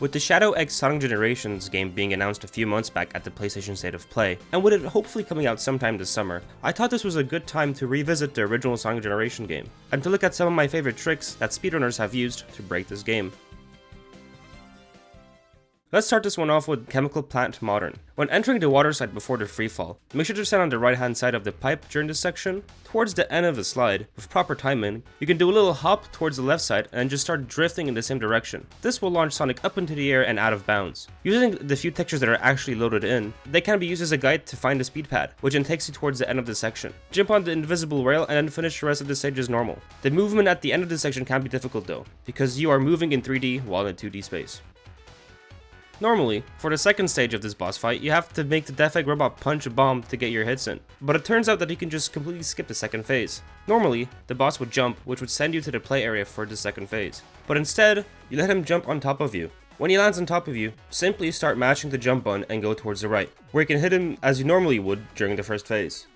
With the Shadow X Sonic Generations game being announced a few months back at the PlayStation State of Play, and with it hopefully coming out sometime this summer, I thought this was a good time to revisit the original Sonic Generation game, and to look at some of my favorite tricks that speedrunners have used to break this game. Let's start this one off with Chemical Plant Modern. When entering the water slide before the freefall, make sure to stand on the right hand side of the pipe during this section. Towards the end of the slide, with proper timing, you can do a little hop towards the left side and just start drifting in the same direction. This will launch Sonic up into the air and out of bounds. Using the few textures that are actually loaded in, they can be used as a guide to find the speed pad, which then takes you towards the end of the section. Jump on the invisible rail and then finish the rest of the stage as normal. The movement at the end of the section can be difficult though, because you are moving in 3D while in 2D space. Normally, for the second stage of this boss fight, you have to make the Death Egg Robot punch a bomb to get your hits in, but it turns out that he can just completely skip the second phase. Normally, the boss would jump, which would send you to the play area for the second phase, but instead, you let him jump on top of you. When he lands on top of you, simply start mashing the jump button and go towards the right, where you can hit him as you normally would during the first phase.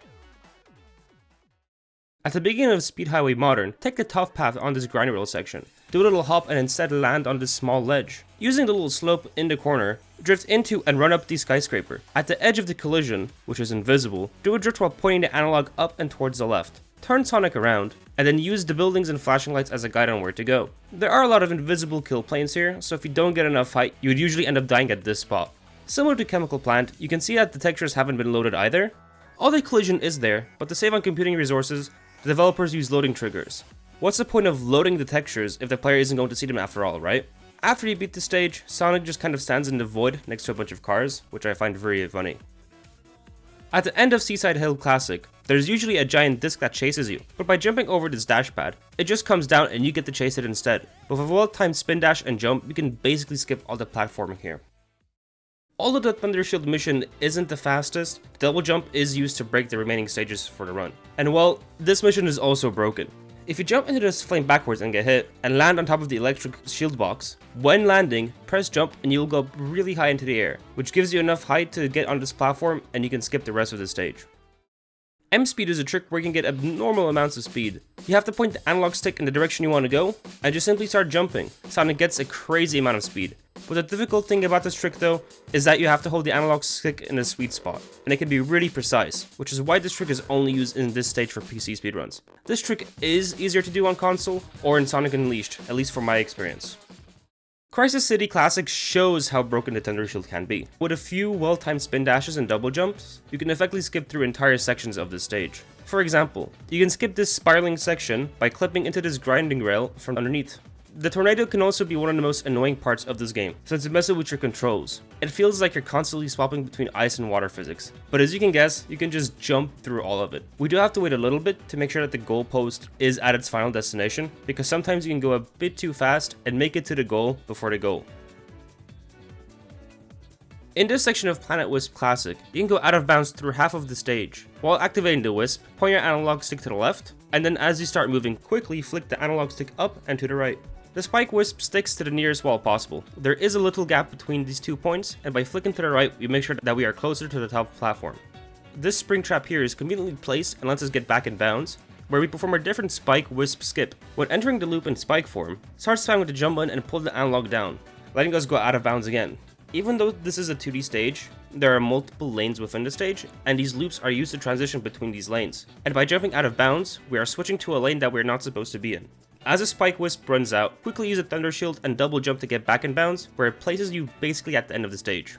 At the beginning of Speed Highway Modern, take the tough path on this grind rail section. Do a little hop and instead land on this small ledge. Using the little slope in the corner, drift into and run up the skyscraper. At the edge of the collision, which is invisible, do a drift while pointing the analog up and towards the left. Turn Sonic around, and then use the buildings and flashing lights as a guide on where to go. There are a lot of invisible kill planes here, so if you don't get enough height, you would usually end up dying at this spot. Similar to Chemical Plant, you can see that the textures haven't been loaded either. All the collision is there, but to save on computing resources, the developers use loading triggers. What's the point of loading the textures if the player isn't going to see them after all, right? After you beat the stage, Sonic just kind of stands in the void next to a bunch of cars, which I find very funny. At the end of Seaside Hill Classic, there's usually a giant disc that chases you, but by jumping over this dash pad, it just comes down and you get to chase it instead. With a well-timed spin dash and jump, you can basically skip all the platforming here. Although the Thunder Shield mission isn't the fastest, the double jump is used to break the remaining stages for the run. And well, this mission is also broken. If you jump into this flame backwards and get hit, and land on top of the electric shield box, when landing, press jump and you'll go up really high into the air, which gives you enough height to get on this platform and you can skip the rest of the stage. M-Speed is a trick where you can get abnormal amounts of speed. You have to point the analog stick in the direction you want to go, and just simply start jumping. Sonic gets a crazy amount of speed. But the difficult thing about this trick though, is that you have to hold the analog stick in a sweet spot, and it can be really precise, which is why this trick is only used in this stage for PC speedruns. This trick is easier to do on console, or in Sonic Unleashed, at least from my experience. Crisis City Classic shows how broken the Thunder Shield can be. With a few well-timed spin dashes and double jumps, you can effectively skip through entire sections of this stage. For example, you can skip this spiraling section by clipping into this grinding rail from underneath. The tornado can also be one of the most annoying parts of this game, since it messes with your controls. It feels like you're constantly swapping between ice and water physics, but as you can guess, you can just jump through all of it. We do have to wait a little bit to make sure that the goal post is at its final destination, because sometimes you can go a bit too fast and make it to the goal before the goal. In this section of Planet Wisp Classic, you can go out of bounds through half of the stage. While activating the Wisp, point your analog stick to the left, and then as you start moving quickly, flick the analog stick up and to the right. The Spike Wisp sticks to the nearest wall possible. There is a little gap between these 2 points, and by flicking to the right, we make sure that we are closer to the top platform. This spring trap here is conveniently placed and lets us get back in bounds, where we perform a different Spike Wisp skip. When entering the loop in Spike form, start spamming with the jump button and pull the analog down, letting us go out of bounds again. Even though this is a 2D stage, there are multiple lanes within the stage, and these loops are used to transition between these lanes. And by jumping out of bounds, we are switching to a lane that we're not supposed to be in. As a Spike Wisp runs out, quickly use a Thunder Shield and double jump to get back in bounds, where it places you basically at the end of the stage.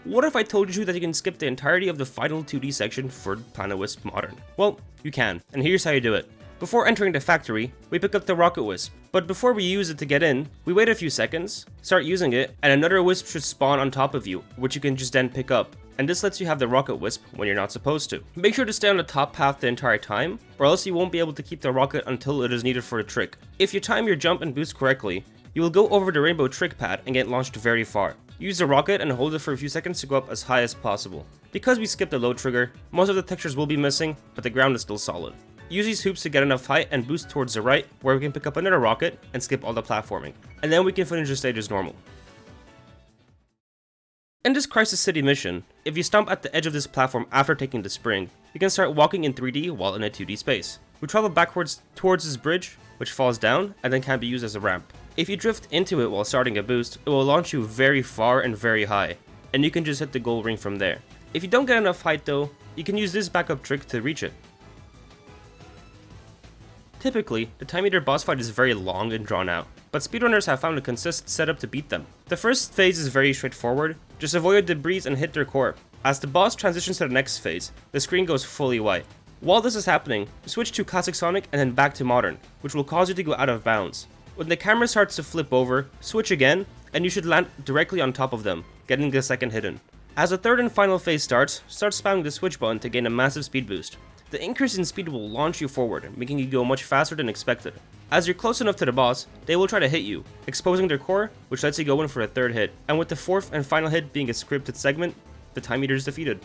What if I told you that you can skip the entirety of the final 2D section for Planet Wisp Modern? Well, you can, and here's how you do it. Before entering the factory, we pick up the Rocket Wisp, but before we use it to get in, we wait a few seconds, start using it, and another Wisp should spawn on top of you, which you can just then pick up. And this lets you have the Rocket Wisp when you're not supposed to. Make sure to stay on the top path the entire time, or else you won't be able to keep the rocket until it is needed for a trick. If you time your jump and boost correctly, you will go over the rainbow trick pad and get launched very far. Use the rocket and hold it for a few seconds to go up as high as possible. Because we skipped the load trigger, most of the textures will be missing, but the ground is still solid. Use these hoops to get enough height and boost towards the right, where we can pick up another rocket and skip all the platforming. And then we can finish the stage as normal. In this Crisis City mission, if you stomp at the edge of this platform after taking the spring, you can start walking in 3D while in a 2D space. We travel backwards towards this bridge, which falls down and then can be used as a ramp. If you drift into it while starting a boost, it will launch you very far and very high, and you can just hit the gold ring from there. If you don't get enough height though, you can use this backup trick to reach it. Typically, the time eater boss fight is very long and drawn out, but speedrunners have found a consistent setup to beat them. The first phase is very straightforward, just avoid debris and hit their core. As the boss transitions to the next phase, the screen goes fully white. While this is happening, switch to Classic Sonic and then back to Modern, which will cause you to go out of bounds. When the camera starts to flip over, switch again, and you should land directly on top of them, getting the second hidden. As the third and final phase starts, start spamming the switch button to gain a massive speed boost. The increase in speed will launch you forward, making you go much faster than expected. As you're close enough to the boss, they will try to hit you, exposing their core, which lets you go in for a third hit. And with the fourth and final hit being a scripted segment, the time eater is defeated.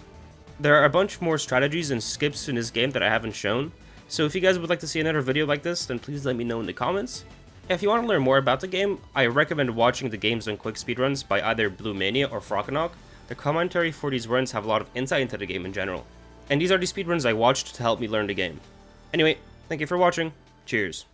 There are a bunch more strategies and skips in this game that I haven't shown, so if you guys would like to see another video like this, then please let me know in the comments. If you want to learn more about the game, I recommend watching the Games on Quick speedruns by either Blue Mania or Frockenok. The commentary for these runs have a lot of insight into the game in general. And these are the speedruns I watched to help me learn the game. Anyway, thank you for watching, cheers.